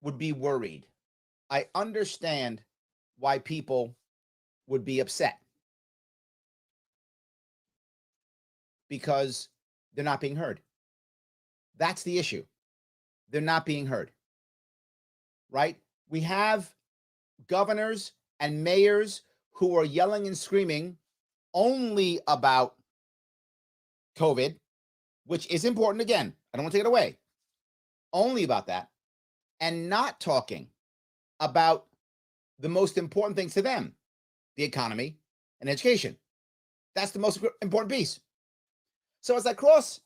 would be worried. I understand why people would be upset because they're not being heard. That's the issue. They're not being heard, right? We have governors and mayors who are yelling and screaming only about COVID, which is important. Again, I don't want to take it away. Only about that, and not talking about the most important things to them, the economy and education. That's the most important piece. So as I cross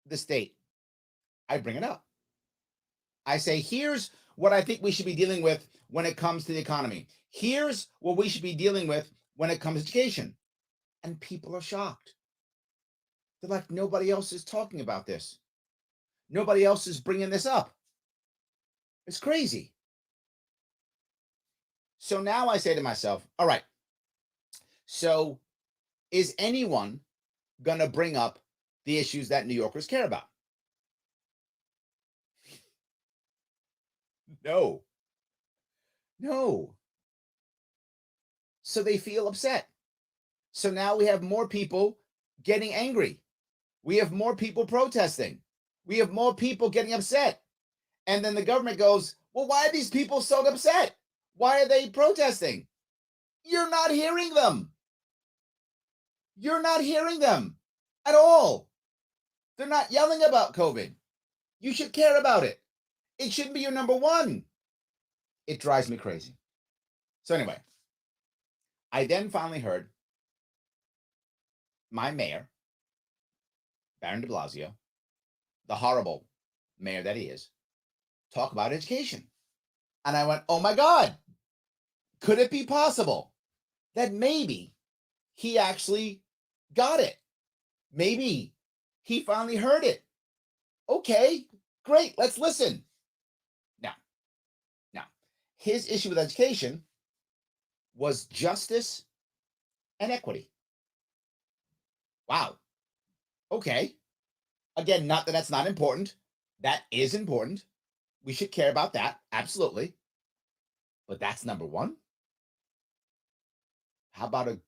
the state, I bring it up. I say, here's what I think we should be dealing with when it comes to the economy. Here's what we should be dealing with when it comes to education. And people are shocked. They're like, nobody else is talking about this. Nobody else is bringing this up. It's crazy. So now I say to myself, all right, so is anyone going to bring up the issues that New Yorkers care about? No. So they feel upset. So now we have more people getting angry. We have more people protesting. We have more people getting upset. And then the government goes, well, why are these people so upset? Why are they protesting? You're not hearing them. You're not hearing them at all. They're not yelling about COVID. You should care about it. It shouldn't be your number one. It drives me crazy. So anyway, I then finally heard my mayor, Baron de Blasio, the horrible mayor that he is, talk about education. And I went, oh my God, could it be possible that maybe he actually got it? Maybe he finally heard it. Okay, great, let's listen. Now, his issue with education was justice and equity. Wow. Okay. Again, not that that's not important. That is important. We should care about that. Absolutely. But that's number one. How about a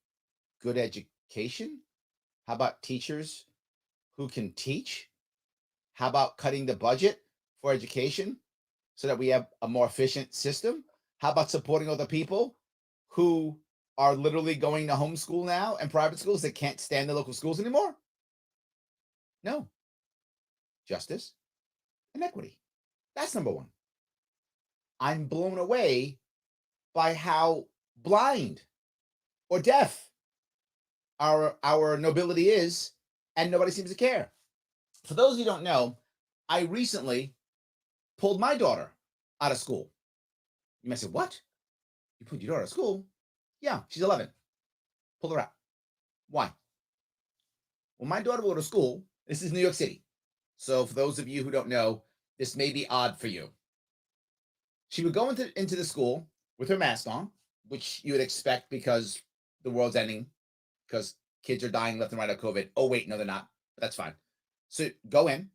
good education? How about teachers who can teach? How about cutting the budget for education so that we have a more efficient system? How about supporting other people who are literally going to homeschool now and private schools that can't stand the local schools anymore? No. Justice and equity. That's number one. I'm blown away by how blind or deaf our nobility is, and nobody seems to care. For those who don't know, I recently pulled my daughter out of school. You might say, what? You pulled your daughter out of school? Yeah, she's 11. Pull her out. Why? Well, my daughter will go to school. This is New York City. So for those of you who don't know, this may be odd for you. She would go into the school with her mask on, which you would expect because the world's ending, because kids are dying left and right of COVID. Oh, wait, no, they're not. But that's fine. So go in.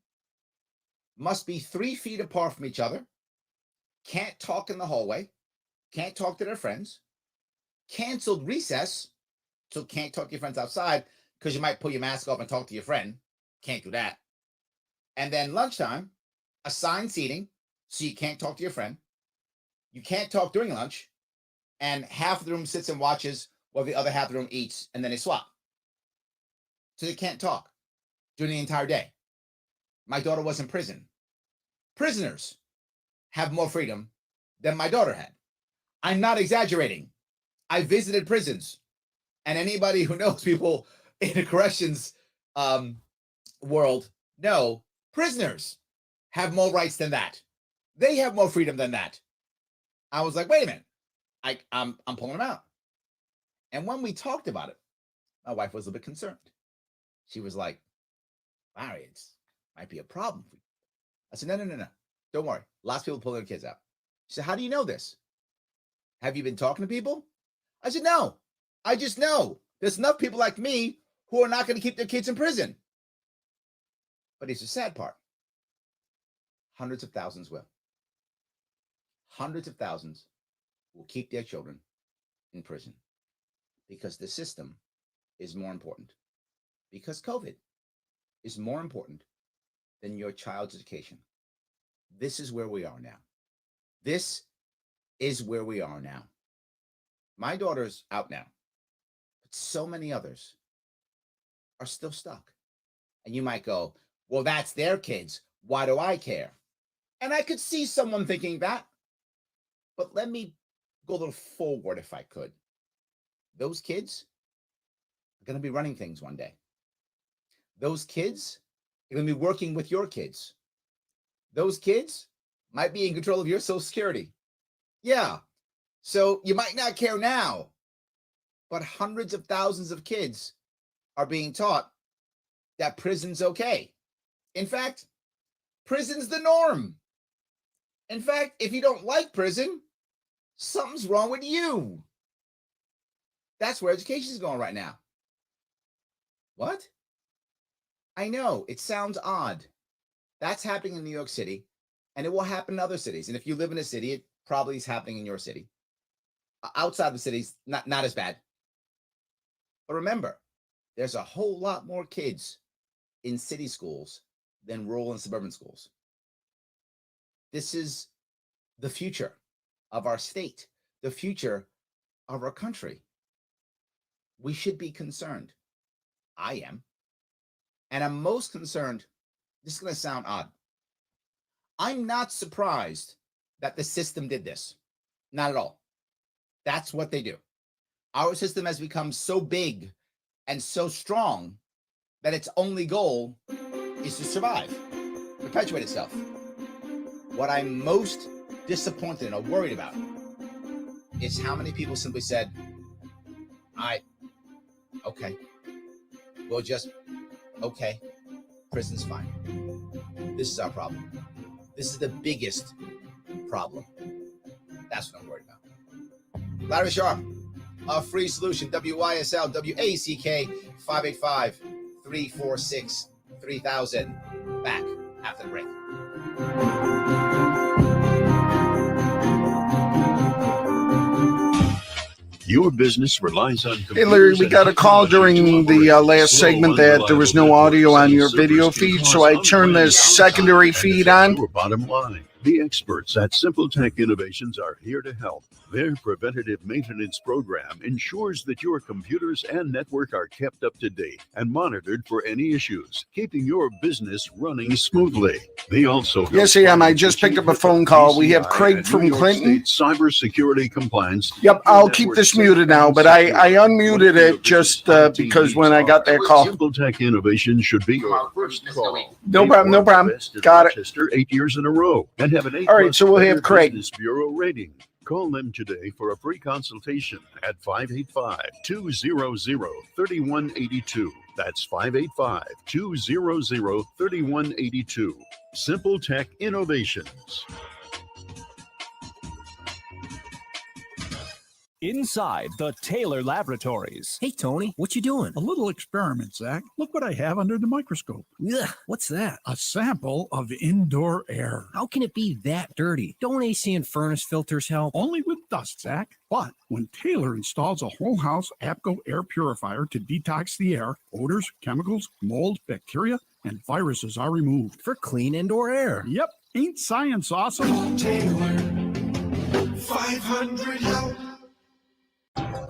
Must be 3 feet apart from each other. Can't talk in the hallway. Can't talk to their friends. Canceled recess. So can't talk to your friends outside because you might pull your mask off and talk to your friend. Can't do that. And then lunchtime, assigned seating. So you can't talk to your friend. You can't talk during lunch. And half of the room sits and watches while the other half of the room eats, and then they swap. So they can't talk during the entire day. My daughter was in prison. Prisoners have more freedom than my daughter had. I'm not exaggerating. I visited prisons, and anybody who knows people in the corrections world know prisoners have more rights than that. They have more freedom than that. I was like, wait a minute. I'm pulling them out. And when we talked about it, my wife was a bit concerned. She was like, Larry, it might be a problem for you. I said, no. Don't worry. Lots of people pull their kids out. She said, how do you know this? Have you been talking to people? I said, no. I just know there's enough people like me who are not going to keep their kids in prison. But it's the sad part. Hundreds of thousands will. hundreds of thousands will keep their children in prison because the system is more important, because COVID is more important than your child's education. This is where we are now. This is where we are now. My daughter's out now, but so many others are still stuck. And you might go, well, that's their kids. Why do I care? And I could see someone thinking that. But let me go a little forward if I could. Those kids are going to be running things one day. Those kids are going to be working with your kids. Those kids might be in control of your Social Security. Yeah. So you might not care now, but hundreds of thousands of kids are being taught that prison's okay. In fact, prison's the norm. In fact, if you don't like prison, something's wrong with you. That's where education is going right now. What? I know, it sounds odd. That's happening in New York City, and it will happen in other cities. And if you live in a city, it probably is happening in your city. Outside the cities, not as bad. But remember, there's a whole lot more kids in city schools than rural and suburban schools. This is the future of our state, the future of our country. We should be concerned. I am. And I'm most concerned, this is going to sound odd. I'm not surprised that the system did this. Not at all. That's what they do. Our system has become so big and so strong that its only goal is to survive, perpetuate itself. What I'm most disappointed or worried about is how many people simply said, okay, we'll just, okay, prison's fine. This is our problem. This is the biggest problem. That's what I'm worried about. Larry Sharp, a free solution, WYSL, WACK, 585-346-3000. Back after the break. Your business relies on. Hey, Larry, we got a call during the last segment that there was no audio on your video feed, so I turned the secondary feed on. Bottom line, the experts at Simple Tech Innovations are here to help. Their preventative maintenance program ensures that your computers and network are kept up to date and monitored for any issues, keeping your business running smoothly. They also Yes, I am. I just picked up a phone call. We have Craig from Clinton. Cybersecurity compliance. Yep, I'll keep this muted now, but I unmuted it just because when I got that call. Simple Tech Innovation should be your first call. No problem. Got it. 8 years in a row and have an 8. All right, so we'll have Craig. Business Bureau rating. Call them today for a free consultation at 585-200-3182. That's 585-200-3182. Simple Tech Innovations. Inside the Taylor Laboratories. Hey, Tony, what you doing? A little experiment, Zach. Look what I have under the microscope. Ugh, what's that? A sample of indoor air. How can it be that dirty? Don't AC and furnace filters help? Only with dust, Zach. But when Taylor installs a whole house APCO air purifier to detox the air, odors, chemicals, mold, bacteria, and viruses are removed. For clean indoor air. Yep. Ain't science awesome? Taylor, 500 help.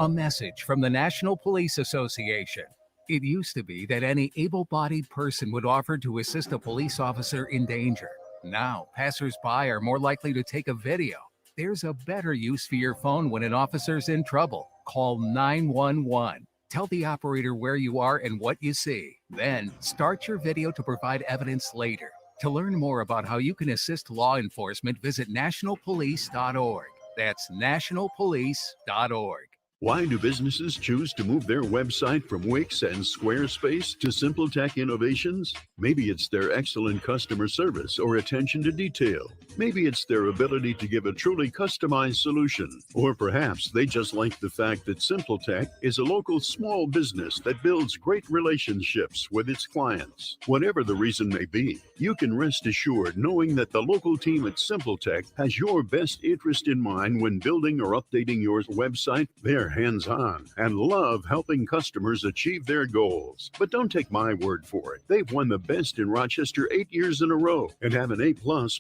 A message from the National Police Association. It used to be that any able-bodied person would offer to assist a police officer in danger. Now, passers-by are more likely to take a video. There's a better use for your phone when an officer's in trouble. Call 911. Tell the operator where you are and what you see. Then, start your video to provide evidence later. To learn more about how you can assist law enforcement, visit nationalpolice.org. That's nationalpolice.org. Why do businesses choose to move their website from Wix and Squarespace to SimpleTech Innovations? Maybe it's their excellent customer service or attention to detail. Maybe it's their ability to give a truly customized solution. Or perhaps they just like the fact that SimpleTech is a local small business that builds great relationships with its clients. Whatever the reason may be, you can rest assured knowing that the local team at SimpleTech has your best interest in mind when building or updating your website. They're hands-on and love helping customers achieve their goals. But don't take my word for it. They've won the best in Rochester 8 years in a row and have an A+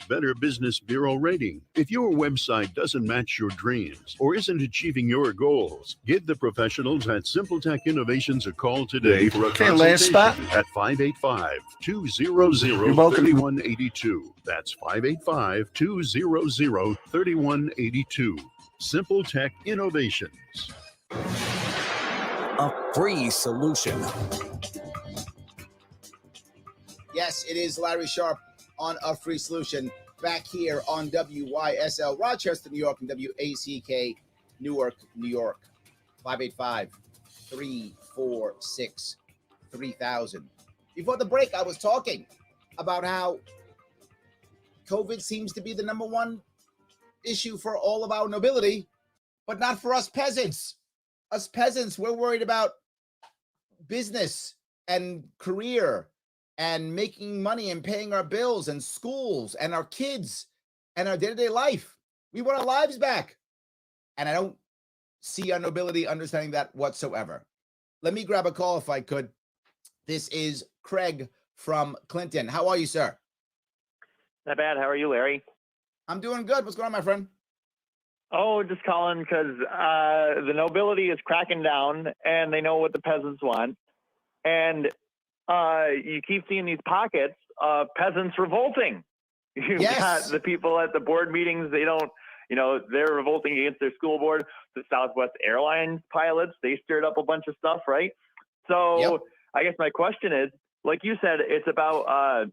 Better Business Bureau rating. If your website doesn't match your dreams or isn't achieving your goals, give the professionals at SimpleTech Innovations a call today for a last spot. at 585-200-3182. That's 585-200-3182. SimpleTech Innovations. A free solution. Yes, it is Larry Sharp on A Free Solution, back here on WYSL Rochester, New York, and WACK Newark, New York. 585-346-3000. Before the break, I was talking about how COVID seems to be the number one issue for all of our nobility, but not for us peasants. Us peasants, we're worried about business and career and making money and paying our bills and schools and our kids and our day-to-day life. We want our lives back. And I don't see our nobility understanding that whatsoever. Let me grab a call if I could. This is Craig from Clinton. How are you, sir? Not bad. How are you, Larry? I'm doing good. What's going on, my friend? Oh, just calling because the nobility is cracking down and they know what the peasants want. And you keep seeing these pockets of peasants revolting. You've got the people at the board meetings. They don't, they're revolting against their school board. The Southwest Airlines pilots, they stirred up a bunch of stuff, right? So I guess my question is, like you said, it's about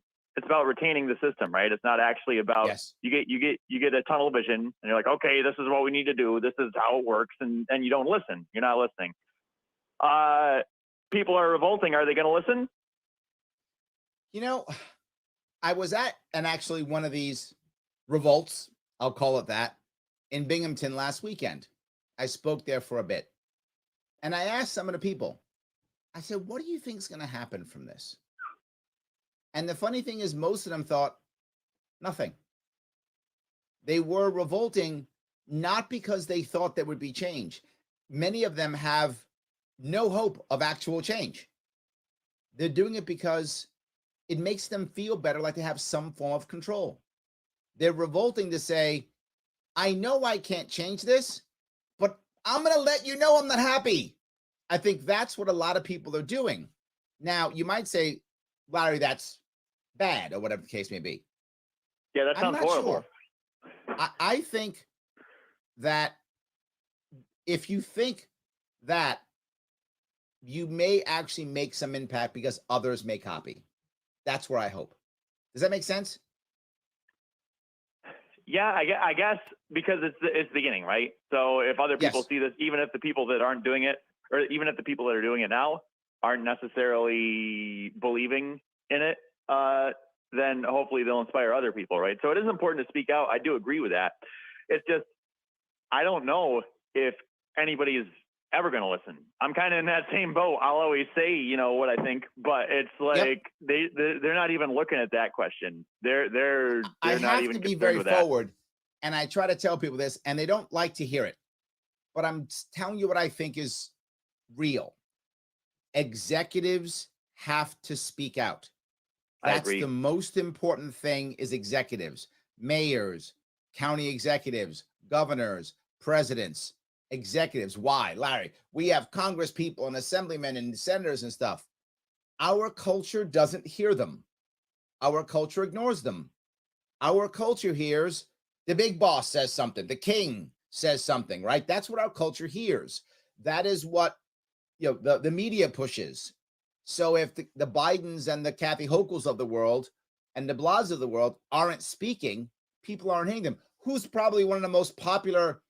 retaining the system, right? It's not actually about you get a tunnel vision and you're like, okay, this is what we need to do. This is how it works. And you don't listen. You're not listening. People are revolting. Are they going to listen? I was at actually one of these revolts, I'll call it that, in Binghamton last weekend. I spoke there for a bit. And I asked some of the people, I said, what do you think is going to happen from this? And the funny thing is, most of them thought nothing. They were revolting not because they thought there would be change. Many of them have no hope of actual change. They're doing it because it makes them feel better, like they have some form of control. They're revolting to say, I know I can't change this, but I'm going to let you know I'm not happy. I think that's what a lot of people are doing. Now, you might say, Larry, that's bad, or whatever the case may be. Yeah, that sounds horrible. Sure. I think that if you think that, you may actually make some impact because others may copy. That's where I hope. Does that make sense? Yeah, I guess because it's the beginning, right? So if other people see this, even if the people that aren't doing it, or even if the people that are doing it now aren't necessarily believing in it, then hopefully they'll inspire other people, right? So it is important to speak out. I do agree with that. It's just, I don't know if anybody is ever going to listen. I'm kind of in that same boat. I'll always say, what I think, but it's like they're not even looking at that question. They're I not have even to be concerned very with forward, and I try to tell people this, and they don't like to hear it. But I'm telling you what I think is real. Executives have to speak out. That's the most important thing, is executives, mayors, county executives, governors, presidents, executives. Why, Larry? We have Congress people and assemblymen and senators and stuff. Our culture doesn't hear them. Our culture ignores them. Our culture hears the big boss says something, the king says something, right? That's what our culture hears. That is what the media pushes. So if the Bidens and the Kathy Hochul's of the world and the Blas of the world aren't speaking, people aren't hearing them. Who's probably one of the most popular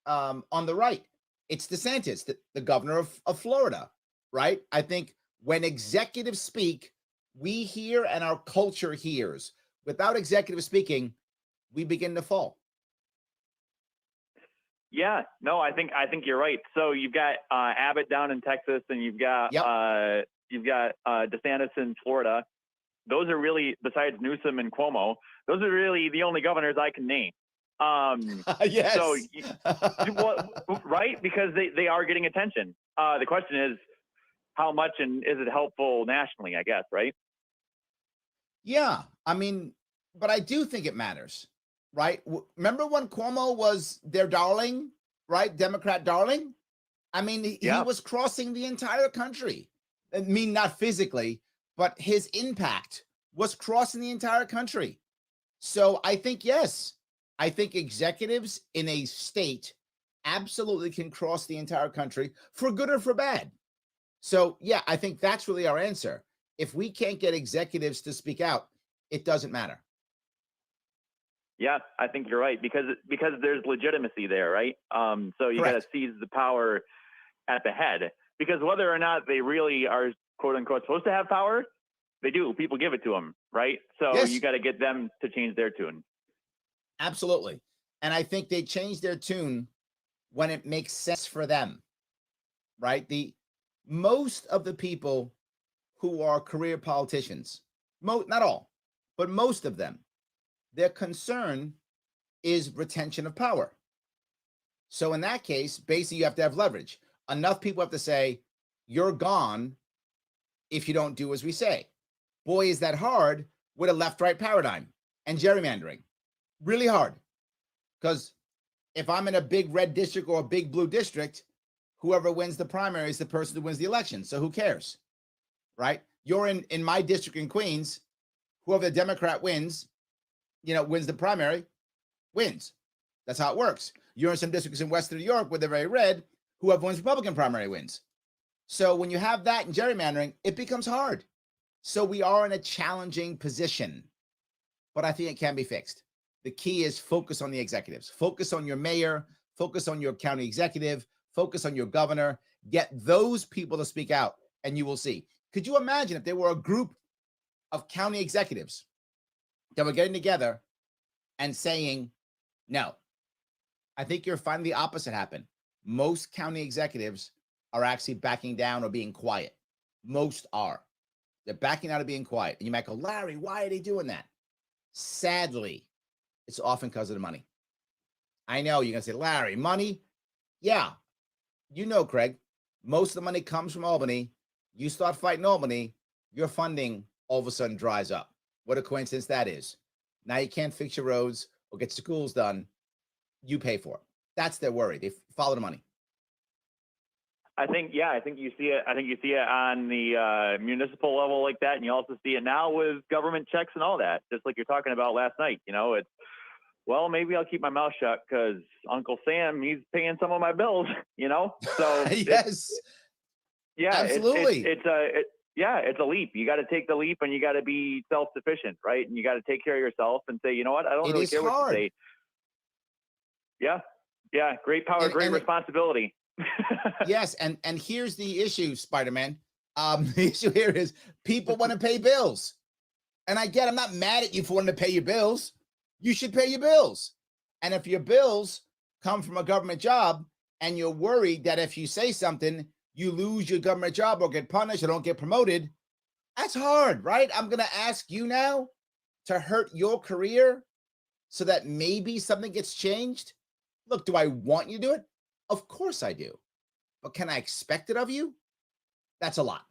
on the right? It's DeSantis, the governor of Florida, right? I think when executives speak, we hear and our culture hears. Without executive speaking, we begin to fall. Yeah, no, I think you're right. So you've got Abbott down in Texas, and you've got DeSantis in Florida. Those are really, besides Newsom and Cuomo, those are really the only governors I can name. Yes. So, right? Because they are getting attention. The question is, how much, and is it helpful nationally, I guess, right? Yeah. I mean, but I do think it matters, right? Remember when Cuomo was their darling, right? Democrat darling? I mean, he was crossing the entire country. I mean, not physically, but his impact was crossing the entire country. So I think, yes, I think executives in a state absolutely can cross the entire country for good or for bad. So, yeah, I think that's really our answer. If we can't get executives to speak out, it doesn't matter. Yeah, I think you're right, because there's legitimacy there, right? So you got to seize the power at the head, because whether or not they really are, quote unquote, supposed to have power, they do. People give it to them, right? So you got to get them to change their tune. Absolutely. And I think they change their tune when it makes sense for them, right? Most of the people who are career politicians, not all, but most of them, their concern is retention of power. So in that case, basically you have to have leverage. Enough people have to say, you're gone if you don't do as we say. Boy, is that hard with a left-right paradigm and gerrymandering. Really hard. Because if I'm in a big red district or a big blue district, whoever wins the primary is the person who wins the election. So who cares, right? You're in my district in Queens, whoever the Democrat wins, wins the primary, wins. That's how it works. You're in some districts in Western New York where they're very red, whoever wins Republican primary wins. So when you have that in gerrymandering, it becomes hard. So we are in a challenging position, but I think it can be fixed. The key is focus on the executives, focus on your mayor, focus on your county executive, focus on your governor, get those people to speak out, and you will see. Could you imagine if there were a group of county executives that were getting together and saying, no? I think you're finding the opposite happen. Most county executives are actually backing down or being quiet. Most are. They're backing out of being quiet. And you might go, Larry, why are they doing that? Sadly, it's often because of the money. I know you're going to say, Larry, money? Yeah. Craig, most of the money comes from Albany. You start fighting Albany, your funding all of a sudden dries up. What a coincidence that is. Now you can't fix your roads or get schools done. You pay for it. That's their worry. They follow the money. I think you see it. I think you see it on the municipal level like that, and you also see it now with government checks and all that. Just like you're talking about last night. It's, well, maybe I'll keep my mouth shut because Uncle Sam, he's paying some of my bills. So yes, absolutely. It's a leap. You got to take the leap, and you got to be self-sufficient, right? And you got to take care of yourself and say, you know what, I don't really care what you say. Yeah. Great power, great responsibility. Yes, and here's the issue, Spider-Man. The issue here is people want to pay bills. And I'm not mad at you for wanting to pay your bills. You should pay your bills. And if your bills come from a government job and you're worried that if you say something, you lose your government job or get punished or don't get promoted, that's hard, right? I'm going to ask you now to hurt your career so that maybe something gets changed. Look, do I want you to do it? Of course I do. But can I expect it of you? That's a lot,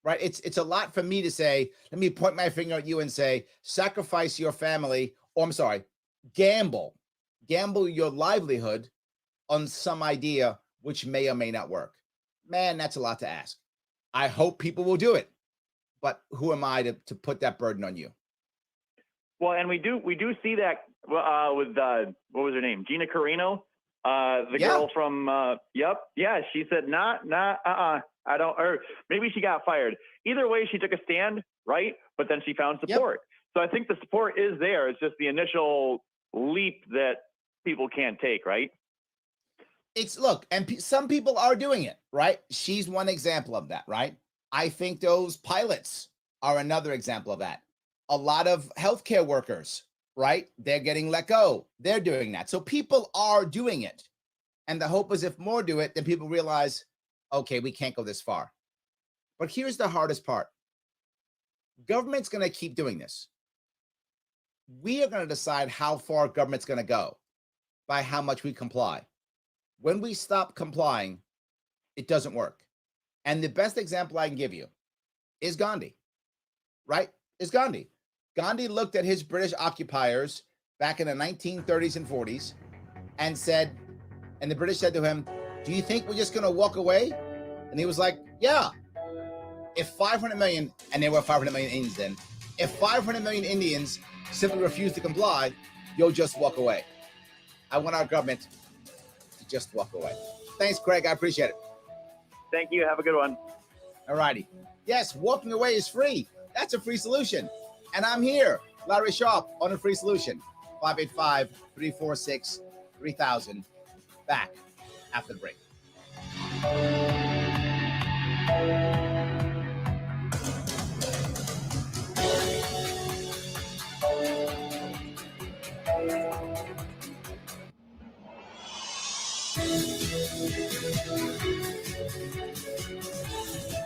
right? It's a lot for me to say, let me point my finger at you and say, sacrifice your family, gamble your livelihood on some idea which may or may not work. Man, that's a lot to ask. I hope people will do it. But who am I to put that burden on you? Well, and we do see that with what was her name? Gina Carano. The girl from, she said, I don't, or maybe she got fired. Either way, she took a stand, right? But then she found support. So I think the support is there. It's just the initial leap that people can't take, right? look, and some people are doing it, right? She's one example of that, right? I think those pilots are another example of that. A lot of healthcare workers, right? They're getting let go. They're doing that. So people are doing it. And the hope is if more do it, then people realize, okay, we can't go this far. But here's the hardest part. Government's going to keep doing this. We are going to decide how far government's going to go by how much we comply. When we stop complying, it doesn't work. And the best example I can give you is Gandhi, right? Is Gandhi. Gandhi looked at his British occupiers back in the 1930s and 40s and said, and the British said to him, do you think we're just going to walk away? And he was like, yeah. If 500 million, and there were 500 million Indians then, if 500 million Indians simply refuse to comply, you'll just walk away. I want our government to just walk away. Thanks, Craig. I appreciate it. Thank you. Have a good one. All righty. Yes, walking away is free. That's a free solution. And I'm here, Larry Sharp, on a free solution. 585-346-3000. Back after the break.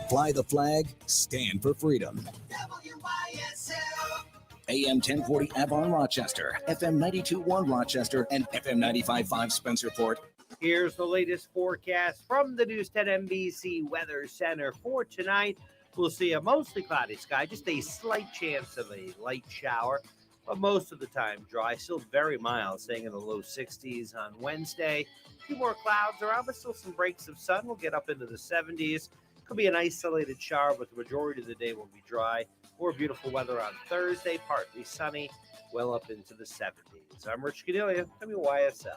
Fly the flag, stand for freedom. WYSL. AM 1040 Avon, Rochester, FM 92.1 Rochester, and FM 95.5 Spencerport. Here's the latest forecast from the News 10 NBC Weather Center for tonight. We'll see a mostly cloudy sky, just a slight chance of a light shower, but most of the time dry, still very mild, staying in the low 60s on Wednesday. A few more clouds around, but still some breaks of sun. We'll get up into the 70s. Could be an isolated shower, but the majority of the day will be dry. More beautiful weather on Thursday, partly sunny, well up into the 70s. I'm Rich Cordelia, WYSL.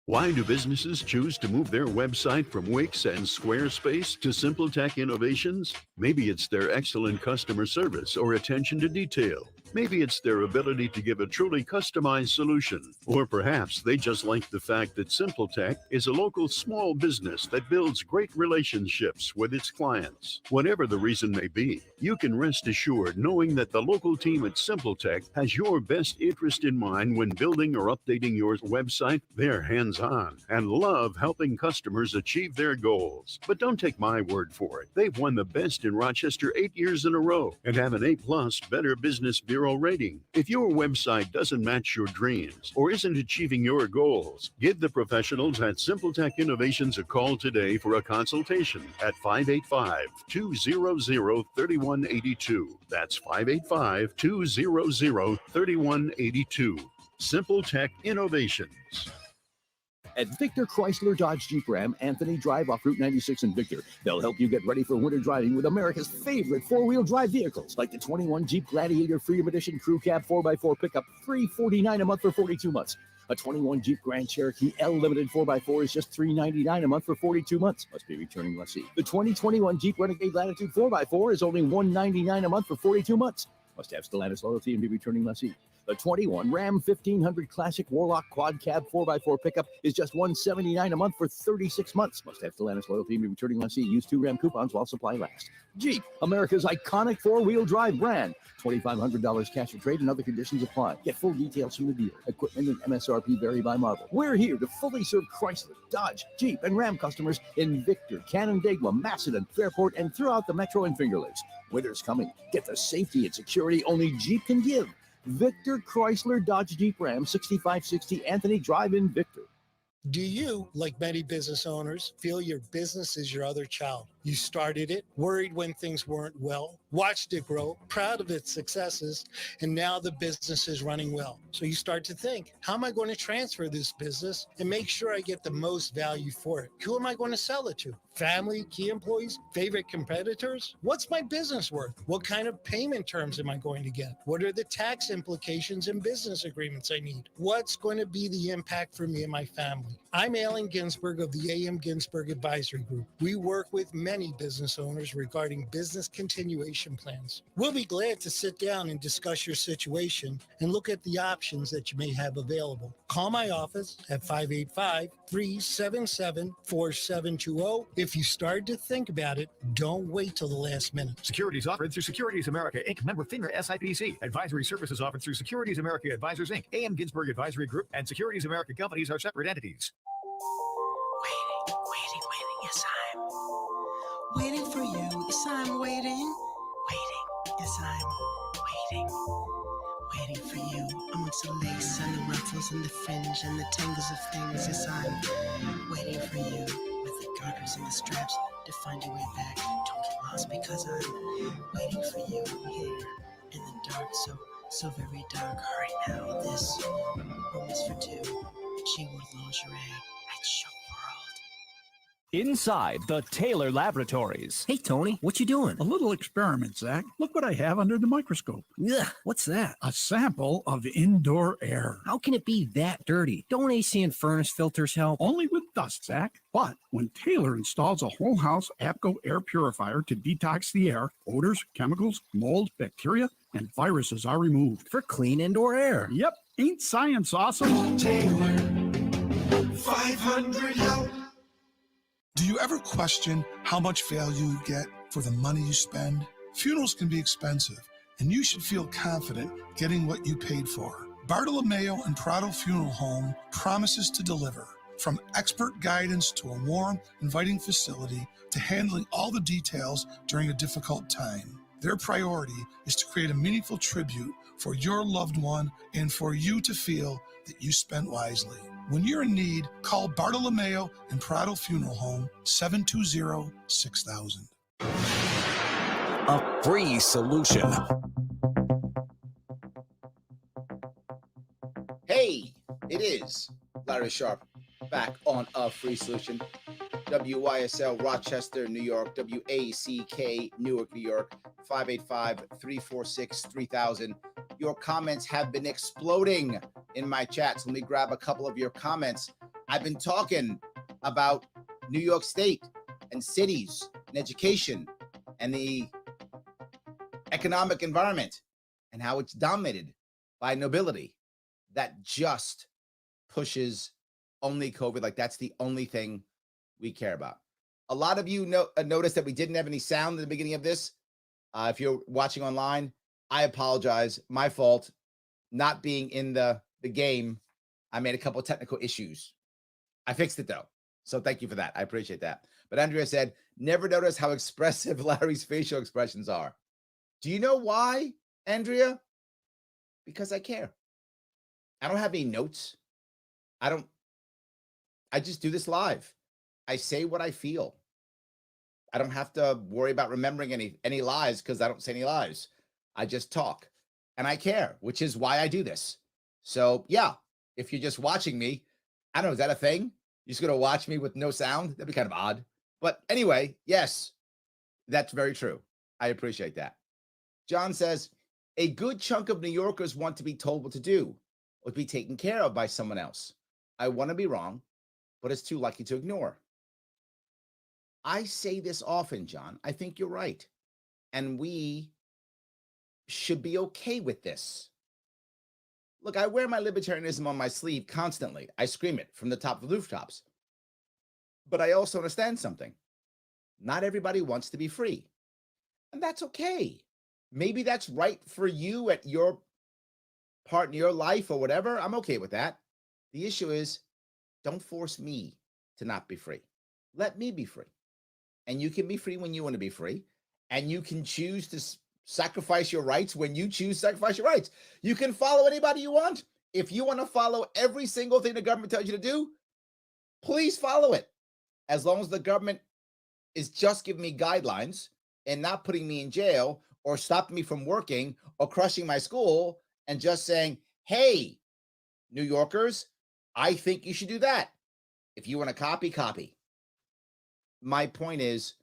Why do businesses choose to move their website from Wix and Squarespace to Simple Tech Innovations? Maybe it's their excellent customer service or attention to detail. Maybe it's their ability to give a truly customized solution. Or perhaps they just like the fact that Simple Tech is a local small business that builds great relationships with its clients. Whatever the reason may be, you can rest assured knowing that the local team at Simple Tech has your best interest in mind when building or updating your website. They're hands-on and love helping customers achieve their goals. But don't take my word for it. They've won the best in Rochester 8 years in a row and have an A+ Better Business Bureau rating. If your website doesn't match your dreams or isn't achieving your goals, give the professionals at Simple Tech Innovations a call today for a consultation at 585-200-3182. That's 585-200-3182. Simple Tech Innovations. At Victor Chrysler Dodge Jeep Ram, Anthony Drive off Route 96 in Victor. They'll help you get ready for winter driving with America's favorite four-wheel drive vehicles, like the 21 Jeep Gladiator Freedom Edition Crew Cab 4x4 pickup, $349 a month for 42 months. A 21 Jeep Grand Cherokee L Limited 4x4 is just $399 a month for 42 months. Must be returning lessee. The 2021 Jeep Renegade Latitude 4x4 is only $199 a month for 42 months. Must have Stellantis loyalty and be returning lessee. The 21 Ram 1500 Classic Warlock Quad Cab 4x4 pickup is just $179 a month for 36 months. Must have Stellantis loyalty and be returning lessee. Use 2 Ram coupons while supply lasts. Jeep, America's iconic four-wheel drive brand. $2,500 cash for trade and other conditions apply. Get full details from the dealer. Equipment and MSRP vary by model. We're here to fully serve Chrysler, Dodge, Jeep, and Ram customers in Victor, Canandaigua, Macedon, Fairport, and throughout the Metro and Finger Lakes. Winter's coming. Get the safety and security only Jeep can give. Victor Chrysler Dodge Jeep Ram 6560 Anthony Drive in Victor. Do you, like many business owners, feel your business is your other child? You started it, worried when things weren't well, watched it grow, proud of its successes, and now the business is running well. So you start to think, how am I going to transfer this business and make sure I get the most value for it? Who am I going to sell it to? Family, key employees, favorite competitors? What's my business worth? What kind of payment terms am I going to get? What are the tax implications and business agreements I need? What's going to be the impact for me and my family? I'm Alan Ginsberg of the A.M. Ginsberg Advisory Group. We work with many many business owners regarding business continuation plans. We'll be glad to sit down and discuss your situation and look at the options that you may have available. Call my office at 585-377-4720. If you started to think about it, don't wait till the last minute. Securities offered through Securities America, Inc., member FINRA SIPC. Advisory services offered through Securities America Advisors, Inc., AM Ginsberg Advisory Group, and Securities America Companies are separate entities. Waiting. Yes, I'm waiting for you. Yes, I'm waiting. Yes, I'm waiting for you. Amongst the lace and the ruffles and the fringe and the tangles of things. Yes, I'm waiting for you. With the garters and the straps to find your way back. Don't get lost because I'm waiting for you here in the dark. So very dark. Hurry now. This room is for two. She wore lingerie at Show World. Inside the Taylor Laboratories. Hey, Tony, what you doing? A little experiment, Zach. Look what I have under the microscope. Ugh, what's that? A sample of indoor air. How can it be that dirty? Don't AC and furnace filters help? Only with dust, Zach. But when Taylor installs a whole house APCO air purifier to detox the air, odors, chemicals, mold, bacteria, and viruses are removed. For clean indoor air. Yep. Ain't science awesome? Taylor, 500 help. Do you ever question how much value you get for the money you spend? Funerals can be expensive, and you should feel confident getting what you paid for. Bartolomeo and Prado Funeral Home promises to deliver. From expert guidance to a warm, inviting facility to handling all the details during a difficult time. Their priority is to create a meaningful tribute for your loved one and for you to feel that you spent wisely. When you're in need, call Bartolomeo and Prado Funeral Home, 720-6000. A free solution. Hey, it is Larry Sharp back on A Free Solution. WYSL Rochester, New York, WACK Newark, New York, 585-346-3000. Your comments have been exploding in my chats. Let me grab a couple of your comments. I've been talking about New York State and cities and education and the economic environment and how it's dominated by nobility that just pushes only COVID. Like that's the only thing we care about. A lot of you noticed that we didn't have any sound at the beginning of this. If you're watching online, I apologize. My fault. Not being in the game, I made a couple of technical issues. I fixed it though. So thank you for that. I appreciate that. But Andrea said, never noticed how expressive Larry's facial expressions are. Do you know why, Andrea? Because I care. I don't have any notes. I just do this live. I say what I feel. I don't have to worry about remembering any lies because I don't say any lies. I just talk and I care, which is why I do this. So yeah, if you're just watching me, I don't know, is that a thing? You're just going to watch me with no sound? That'd be kind of odd. But anyway, yes, that's very true. I appreciate that. John says, a good chunk of New Yorkers want to be told what to do or to be taken care of by someone else. I want to be wrong, but it's too lucky to ignore. I say this often, John. I think you're right. And we should be okay with this. Look, I wear my libertarianism on my sleeve constantly. I scream it from the top of the rooftops. But I also understand something. Not everybody wants to be free. And that's okay. Maybe that's right for you at your part in your life or whatever. I'm okay with that. The issue is, don't force me to not be free. Let me be free. And you can be free when you want to be free. And you can choose to sacrifice your rights when you choose to sacrifice your rights. You can follow anybody you want. If you want to follow every single thing the government tells you to do, please follow it. As long as the government is just giving me guidelines and not putting me in jail or stopping me from working or crushing my school and just saying, hey, New Yorkers, I think you should do that. If you want to copy, copy. My point is,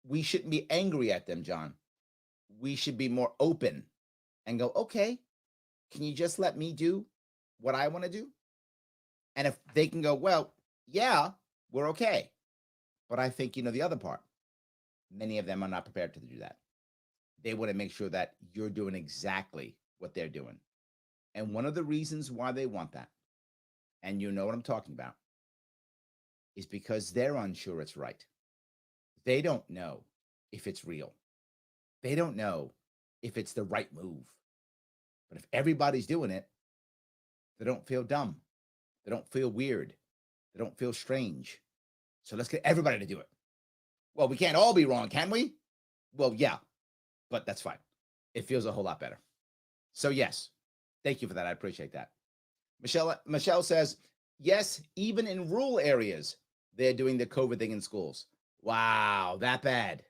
we shouldn't be angry at them, John. We should be more open and go, okay, can you just let me do what I want to do? And if they can go, well, yeah, we're okay. But I think, the other part, Many of them are not prepared to do that. They want to make sure that you're doing exactly what they're doing. And one of the reasons why they want that, and you know what I'm talking about, is because they're unsure it's right. They don't know if it's real. They don't know if it's the right move. But if everybody's doing it, they don't feel dumb. They don't feel weird. They don't feel strange. So let's get everybody to do it. Well, we can't all be wrong, can we? Well, yeah, but that's fine. It feels a whole lot better. So yes, thank you for that. I appreciate that. Michelle says, yes, even in rural areas, they're doing the COVID thing in schools. Wow, that bad.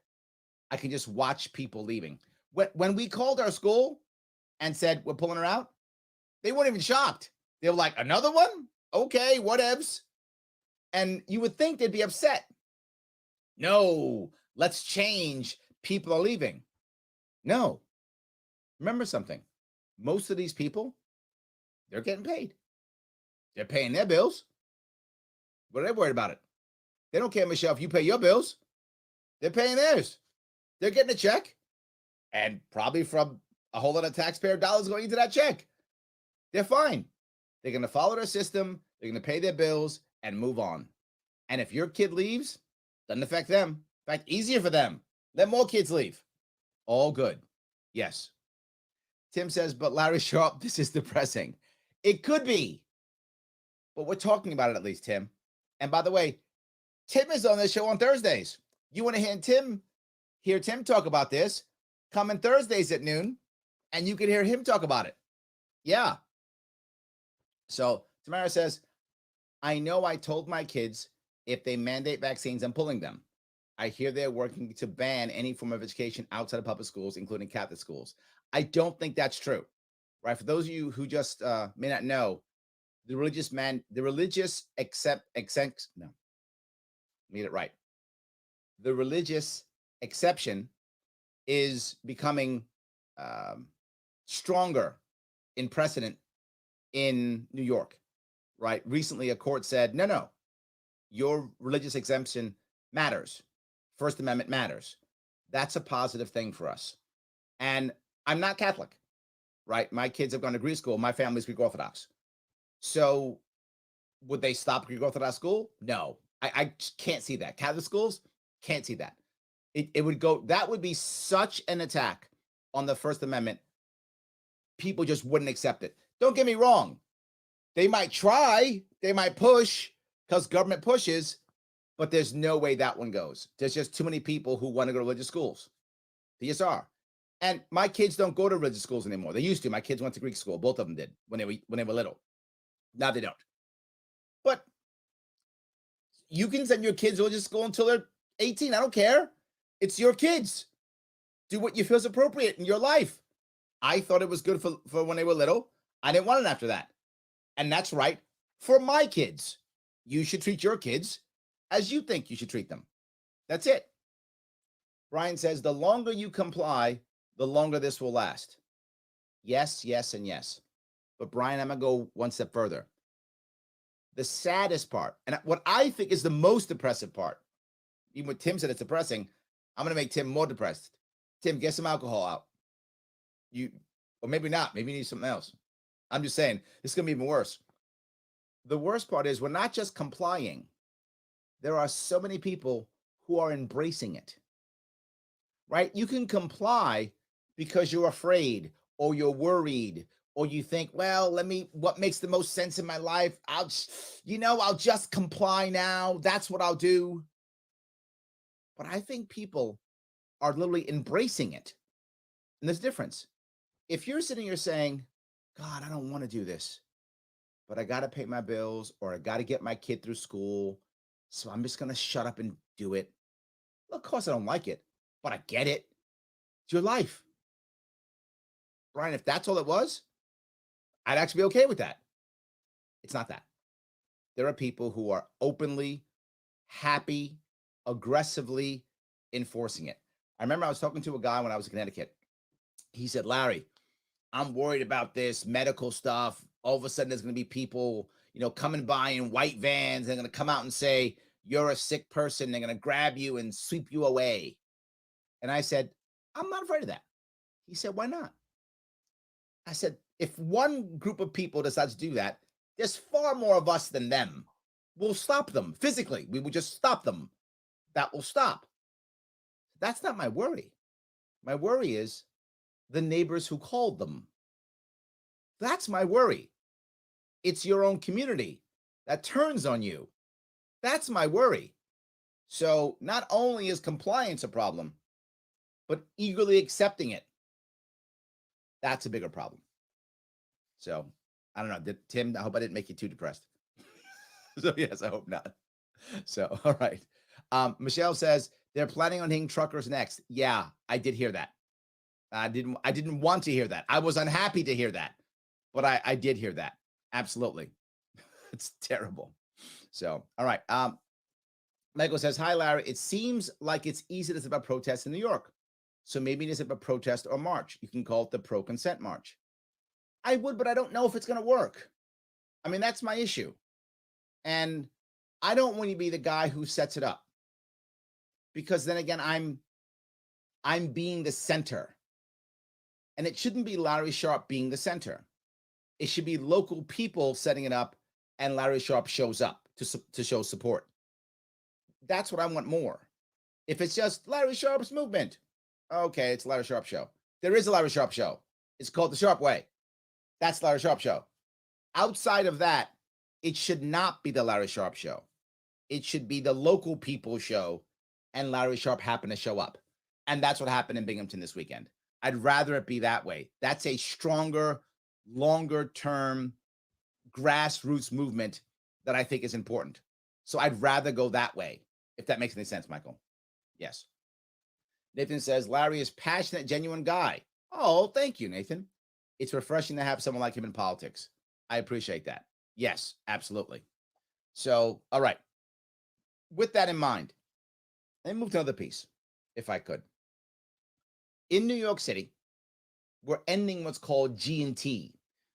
I can just watch people leaving. When we called our school and said, we're pulling her out, they weren't even shocked. They were like, another one? Okay, whatevs. And you would think they'd be upset. No, let's change. People are leaving. No. Remember something. Most of these people, they're getting paid. They're paying their bills. What are they worried about it? They don't care, Michelle, if you pay your bills. They're paying theirs. They're getting a check. And probably from a whole lot of taxpayer dollars going into that check. They're fine. They're going to follow their system. They're going to pay their bills and move on. And if your kid leaves, doesn't affect them. In fact, easier for them. Let more kids leave. All good. Yes. Tim says, but Larry Sharp, this is depressing. It could be. But we're talking about it at least, Tim. And by the way, Tim is on this show on Thursdays. You want to hear Tim talk about this? Come in Thursdays at noon, and you can hear him talk about it. Yeah. So Tamara says, I know I told my kids if they mandate vaccines, I'm pulling them. I hear they're working to ban any form of education outside of public schools, including Catholic schools. I don't think that's true, right? For those of you who just may not know, the religious exception is becoming stronger in precedent in New York, right? Recently, a court said, no, your religious exemption matters. First Amendment matters. That's a positive thing for us. And I'm not Catholic, right? My kids have gone to Greek school. My family's Greek Orthodox. So would they stop Greek Orthodox school? No, I can't see that. Catholic schools, can't see that. It would go, that would be such an attack on the First Amendment. People just wouldn't accept it. Don't get me wrong. They might try, they might push because government pushes, but there's no way that one goes. There's just too many people who want to go to religious schools. They just are. And my kids don't go to religious schools anymore. They used to. My kids went to Greek school. Both of them did when they were little. Now they don't. But you can send your kids to religious school until they're 18. I don't care. It's your kids. Do what you feel is appropriate in your life. I thought it was good for when they were little. I didn't want it after that. And that's right for my kids. You should treat your kids as you think you should treat them. That's it. Brian says, the longer you comply, the longer this will last. Yes, yes, and yes. But Brian, I'm going to go one step further. The saddest part, and what I think is the most depressive part, even when Tim said it's depressing, I'm going to make Tim more depressed. Tim, get some alcohol out. Or maybe not. Maybe you need something else. I'm just saying, this is going to be even worse. The worst part is we're not just complying. There are so many people who are embracing it, right? You can comply because you're afraid or you're worried or you think, well, what makes the most sense in my life? I'll just comply now. That's what I'll do. But I think people are literally embracing it. And there's a difference. If you're sitting here saying, God, I don't want to do this, but I got to pay my bills or I got to get my kid through school, so I'm just going to shut up and do it. Well, of course I don't like it, but I get it. It's your life. Brian, if that's all it was, I'd actually be okay with that. It's not that. There are people who are openly, happy, aggressively enforcing it. I remember I was talking to a guy when I was in Connecticut. He said, Larry, I'm worried about this medical stuff. All of a sudden, there's going to be people, coming by in white vans. They're going to come out and say, you're a sick person. They're going to grab you and sweep you away. And I said, I'm not afraid of that. He said, why not? I said, if one group of people decides to do that, there's far more of us than them. We'll stop them physically. We will just stop them. That will stop. That's not my worry. My worry is the neighbors who called them. That's my worry. It's your own community that turns on you. That's my worry. So not only is compliance a problem, but eagerly accepting it, that's a bigger problem. So I don't know, Tim, I hope I didn't make you too depressed. So yes, I hope not. So, all right. Michelle says they're planning on hitting truckers next. Yeah, I did hear that. I didn't want to hear that. I was unhappy to hear that, but I did hear that. Absolutely. It's terrible. So, all right. Michael says, hi, Larry. It seems like it's easy to set up protests in New York. So maybe it's a protest or march. You can call it the pro-consent march. I would, but I don't know if it's going to work. I mean, that's my issue. And I don't want to be the guy who sets it up. Because then again, I'm being the center. And it shouldn't be Larry Sharpe being the center. It should be local people setting it up and Larry Sharpe shows up to show support. That's what I want more. If it's just Larry Sharpe's movement, okay, it's Larry Sharpe show. There is a Larry Sharpe show. It's called The Sharpe Way. That's Larry Sharpe show. Outside of that, it should not be the Larry Sharpe show. It should be the local people show and Larry Sharpe happened to show up. And that's what happened in Binghamton this weekend. I'd rather it be that way. That's a stronger, longer term grassroots movement that I think is important. So I'd rather go that way, if that makes any sense, Michael. Yes. Nathan says, Larry is passionate, genuine guy. Oh, thank you, Nathan. It's refreshing to have someone like him in politics. I appreciate that. Yes, absolutely. So, all right. With that in mind, let me move to another piece, if I could. In New York City, we're ending what's called G&T.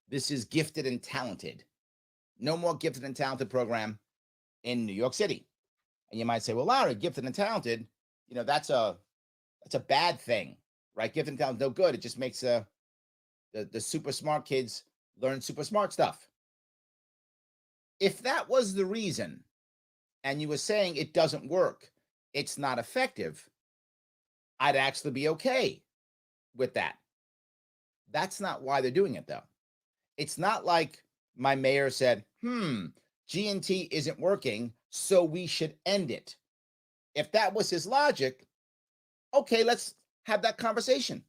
This is gifted and talented. No more gifted and talented program in New York City. And you might say, well, Larry, gifted and talented, you know, that's a bad thing, right? Gifted and talented, no good. It just makes the super smart kids learn super smart stuff. If that was the reason, and you were saying it doesn't work, it's not effective, I'd actually be okay with that. That's not why they're doing it, though. It's not like my mayor said, G&T isn't working, so we should end it. If that was his logic, okay, let's have that conversation.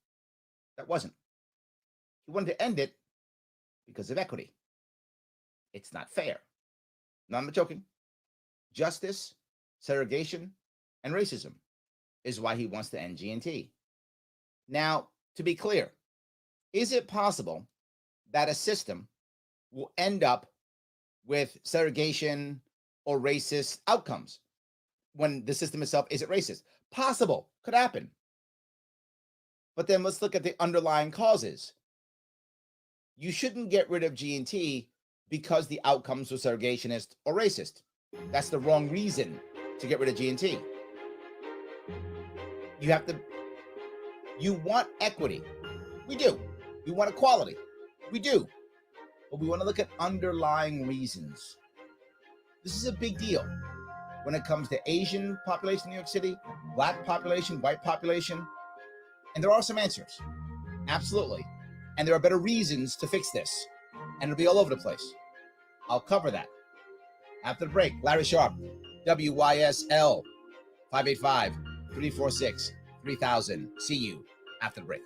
That wasn't. He wanted to end it because of equity. It's not fair. No, I'm not joking. Justice, segregation, and racism is why he wants to end G&T. Now, to be clear, is it possible that a system will end up with segregation or racist outcomes when the system itself isn't racist? Possible, could happen. But then let's look at the underlying causes. You shouldn't get rid of G&T because the outcomes were segregationist or racist. That's the wrong reason to get rid of G&T. You want equity. We do. We want equality. We do. But we want to look at underlying reasons. This is a big deal when it comes to Asian population in New York City, Black population, white population. And there are some answers. Absolutely. And there are better reasons to fix this. And it'll be all over the place. I'll cover that. After the break, Larry Sharpe, WYSL, 585-346-3000. See you after the break.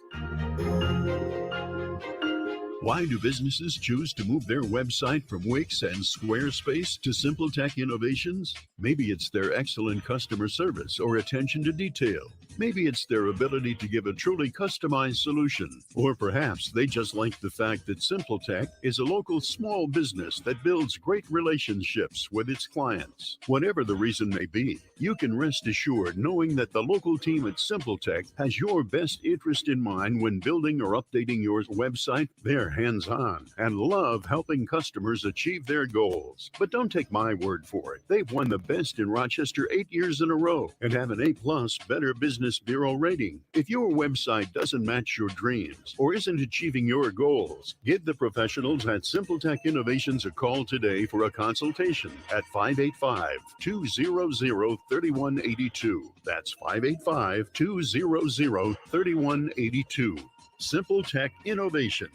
Why do businesses choose to move their website from Wix and Squarespace to Simple Tech Innovations? Maybe it's their excellent customer service or attention to detail. Maybe it's their ability to give a truly customized solution. Or perhaps they just like the fact that Simple Tech is a local small business that builds great relationships with its clients. Whatever the reason may be, you can rest assured knowing that the local team at Simple Tech has your best interest in mind when building or updating your website. They're hands-on and love helping customers achieve their goals. But don't take my word for it. They've won the best in Rochester 8 years in a row and have an A+ Better Business Business Bureau rating. If your website doesn't match your dreams or isn't achieving your goals, give the professionals at Simple Tech Innovations a call today for a consultation at 585-200-3182. That's 585-200-3182. Simple Tech Innovations.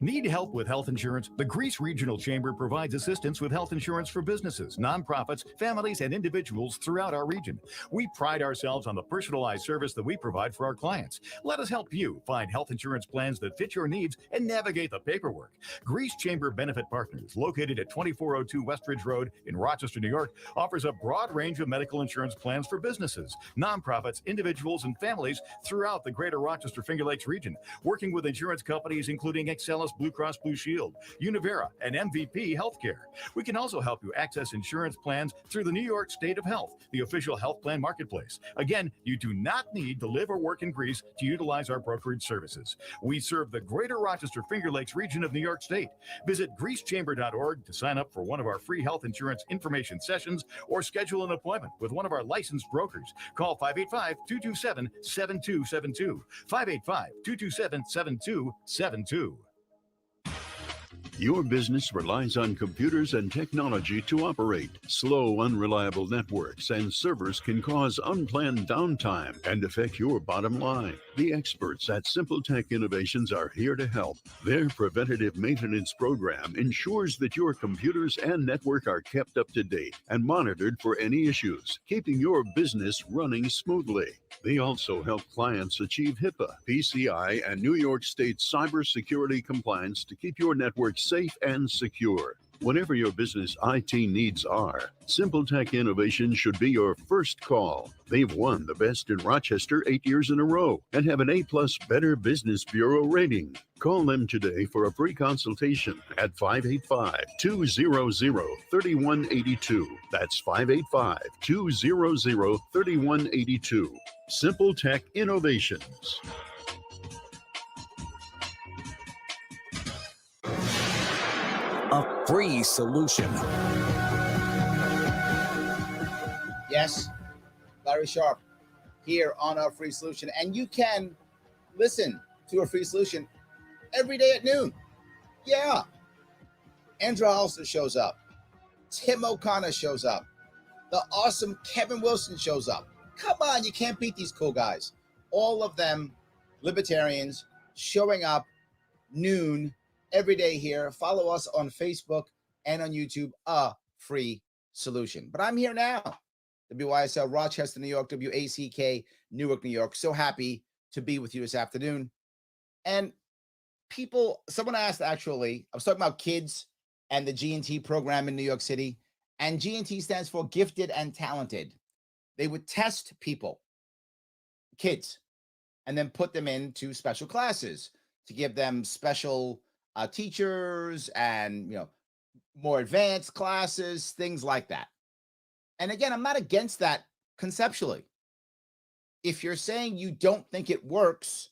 Need help with health insurance? The Greece Regional Chamber provides assistance with health insurance for businesses, nonprofits, families, and individuals throughout our region. We pride ourselves on the personalized service that we provide for our clients. Let us help you find health insurance plans that fit your needs and navigate the paperwork. Greece Chamber Benefit Partners, located at 2402 Westridge Road in Rochester, New York, offers a broad range of medical insurance plans for businesses, nonprofits, individuals, and families throughout the greater Rochester Finger Lakes region, working with insurance companies including Excellus Blue Cross Blue Shield, Univera, and MVP Healthcare. We can also help you access insurance plans through the New York State of Health, the official health plan marketplace. Again, you do not need to live or work in Greece to utilize our brokerage services. We serve the greater Rochester Finger Lakes region of New York State. Visit greecechamber.org to sign up for one of our free health insurance information sessions or schedule an appointment with one of our licensed brokers. Call 585-227-7272. 585-227-7272. Your business relies on computers and technology to operate. Slow, unreliable networks and servers can cause unplanned downtime and affect your bottom line. The experts at Simple Tech Innovations are here to help. Their preventative maintenance program ensures that your computers and network are kept up to date and monitored for any issues, keeping your business running smoothly. They also help clients achieve HIPAA, PCI, and New York State cybersecurity compliance to keep your network safe and secure. Whatever your business IT needs are, Simple Tech Innovations should be your first call. They've won the best in Rochester 8 years in a row and have an A+ Better Business Bureau rating. Call them today for a free consultation at 585-200-3182. That's 585-200-3182. Simple Tech Innovations. A free solution. Yes, Larry Sharp here on our free solution. And you can listen to a free solution every day at noon. Yeah. Andrew Hollister shows up. Tim O'Connor shows up. The awesome Kevin Wilson shows up. Come on, you can't beat these cool guys. All of them libertarians showing up noon every day here. Follow us on Facebook and on YouTube, A Free Solution. But I'm here now. WYSL Rochester, New York, WACK Newark, New York. So happy to be with you this afternoon. And someone asked, actually, I was talking about kids and the G&T program in New York City. And G&T stands for Gifted and Talented. They would test people, kids, and then put them into special classes to give them special teachers and, more advanced classes, things like that. And again, I'm not against that conceptually. If you're saying you don't think it works,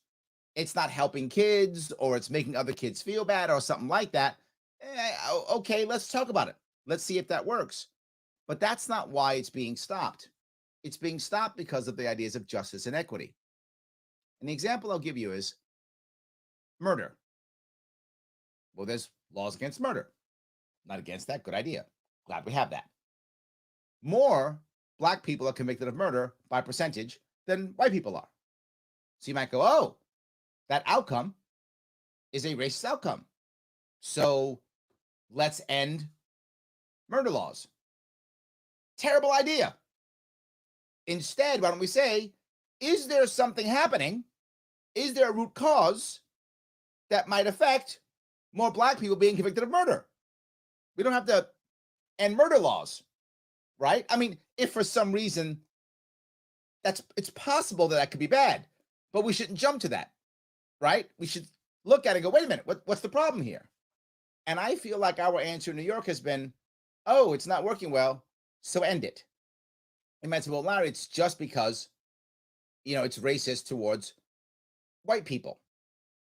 it's not helping kids or it's making other kids feel bad or something like that, okay, let's talk about it. Let's see if that works. But that's not why it's being stopped. It's being stopped because of the ideas of justice and equity. And the example I'll give you is murder. Well, there's laws against murder. Not against that. Good idea. Glad we have that. More Black people are convicted of murder by percentage than white people are. So you might go, oh, that outcome is a racist outcome. So let's end murder laws. Terrible idea. Instead, why don't we say, is there something happening? Is there a root cause that might affect more Black people being convicted of murder? We don't have to end murder laws, right? I mean, if for some reason it's possible that could be bad, but we shouldn't jump to that, right? We should look at it and go, wait a minute, what's the problem here? And I feel like our answer in New York has been, oh, it's not working well, so end it. You might say, well, Larry, it's just because, it's racist towards white people.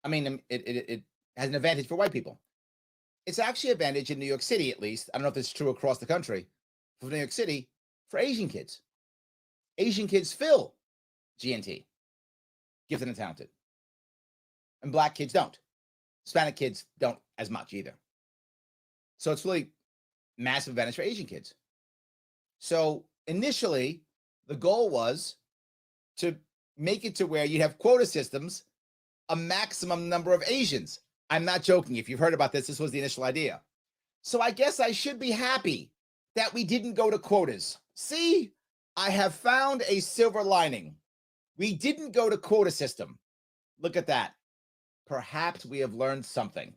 I mean, it has an advantage for white people. It's actually an advantage in New York City, at least. I don't know if it's true across the country. For New York City, for Asian kids. Asian kids fill G&T, gifted and talented. And Black kids don't. Hispanic kids don't as much either. So it's really massive advantage for Asian kids. So initially, the goal was to make it to where you'd have quota systems, a maximum number of Asians. I'm not joking. If you've heard about this, this was the initial idea. So I guess I should be happy that we didn't go to quotas. See, I have found a silver lining. We didn't go to quota system. Look at that. Perhaps we have learned something.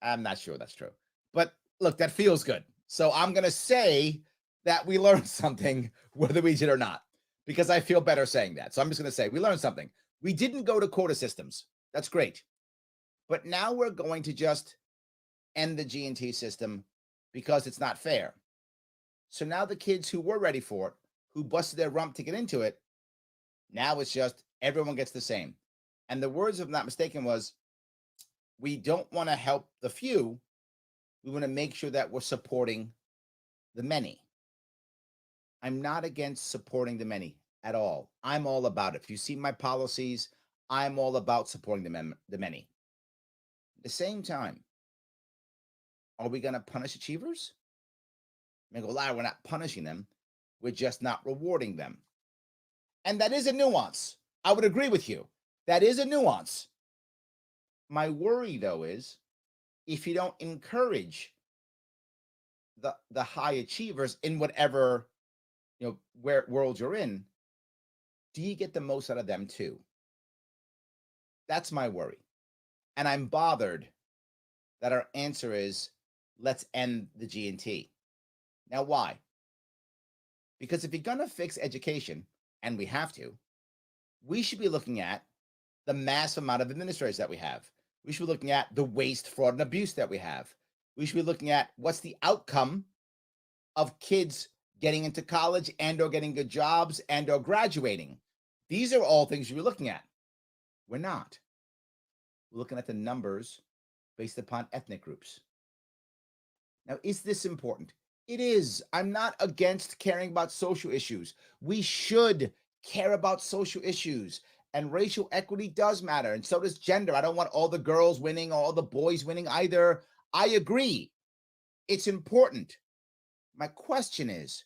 I'm not sure that's true. But look, that feels good. So I'm going to say that we learned something, whether we did or not, because I feel better saying that. So I'm just going to say we learned something. We didn't go to quota systems. That's great. But now we're going to just end the G&T system because it's not fair. So now the kids who were ready for it, who busted their rump to get into it, now it's just everyone gets the same. And the words, if I'm not mistaken, was we don't want to help the few. We want to make sure that we're supporting the many. I'm not against supporting the many at all. I'm all about it. If you see my policies, I'm all about supporting the many. At the same time, are we going to punish achievers? I'm going to go lie, we're not punishing them. We're just not rewarding them. And that is a nuance. I would agree with you. That is a nuance. My worry, though, is if you don't encourage the high achievers in whatever where world you're in, do you get the most out of them too? That's my worry. And I'm bothered that our answer is let's end the G&T. Now, why? Because if you're going to fix education, and we have to, we should be looking at the massive amount of administrators that we have. We should be looking at the waste, fraud, and abuse that we have. We should be looking at what's the outcome of kids getting into college and or getting good jobs and or graduating. These are all things you're looking at. We're not. We're looking at the numbers based upon ethnic groups. Now, is this important? It is. I'm not against caring about social issues. We should care about social issues. And racial equity does matter. And so does gender. I don't want all the girls winning, all the boys winning either. I agree. It's important. My question is,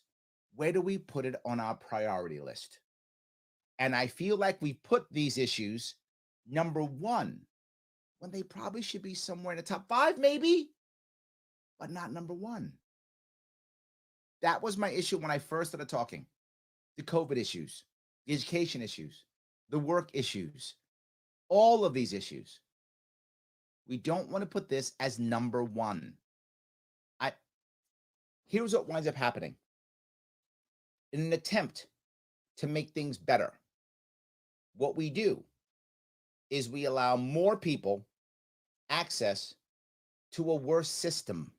where do we put it on our priority list? And I feel like we put these issues number one, when they probably should be somewhere in the top 5, maybe, but not number 1. That was my issue when I first started talking. The COVID issues, the education issues, the work issues, all of these issues. We don't want to put this as number 1. Here's what winds up happening. In an attempt to make things better, what we do is we allow more people access to a worse system.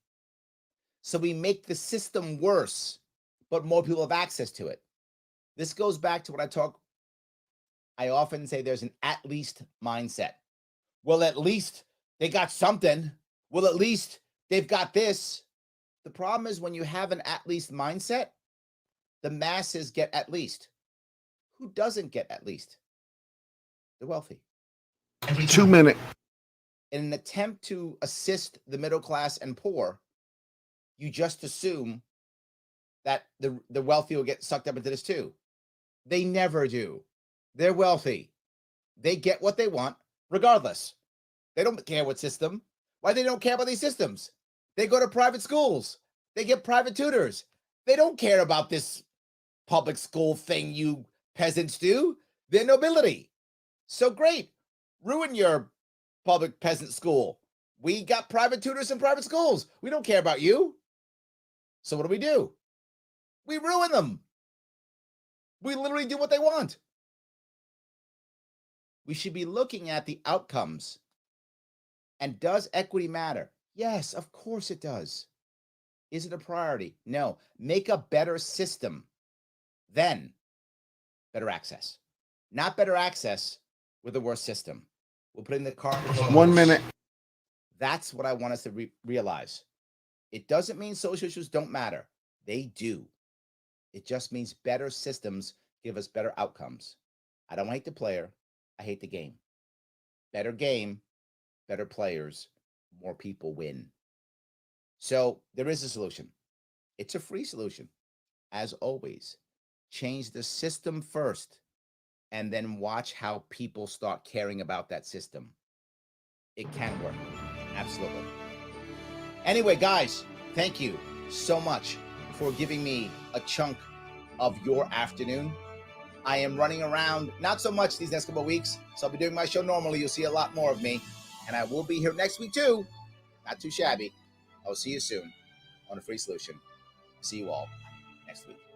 So we make the system worse, but more people have access to it. This goes back to what I often say there's an at least mindset. Well, at least they got something. Well, at least they've got this. The problem is when you have an at least mindset, the masses get at least. Who doesn't get at least? The wealthy. 2 minutes. In an attempt to assist the middle class and poor, you just assume that the wealthy will get sucked up into this too. They never do. They're wealthy. They get what they want regardless. They don't care what system. Why they don't care about these systems? They go to private schools. They get private tutors. They don't care about this public school thing you peasants do. They're nobility. So great. Ruin your public peasant school. We got private tutors in private schools. We don't care about you. So what do? We ruin them. We literally do what they want. We should be looking at the outcomes. And does equity matter? Yes, of course it does. Is it a priority? No. Make a better system. Then better access. Not better access with a worse system. We'll put in the car. 1 minute. That's what I want us to realize. It doesn't mean social issues don't matter. They do. It just means better systems give us better outcomes. I don't hate the player. I hate the game. Better game, better players, more people win. So there is a solution. It's a free solution. As always, change the system first and then watch how people start caring about that system. It can work. Absolutely. Anyway, guys, thank you so much for giving me a chunk of your afternoon. I am running around, not so much these next couple of weeks, so I'll be doing my show normally. You'll see a lot more of me, and I will be here next week too. Not too shabby. I'll see you soon on A Free Solution. See you all next week.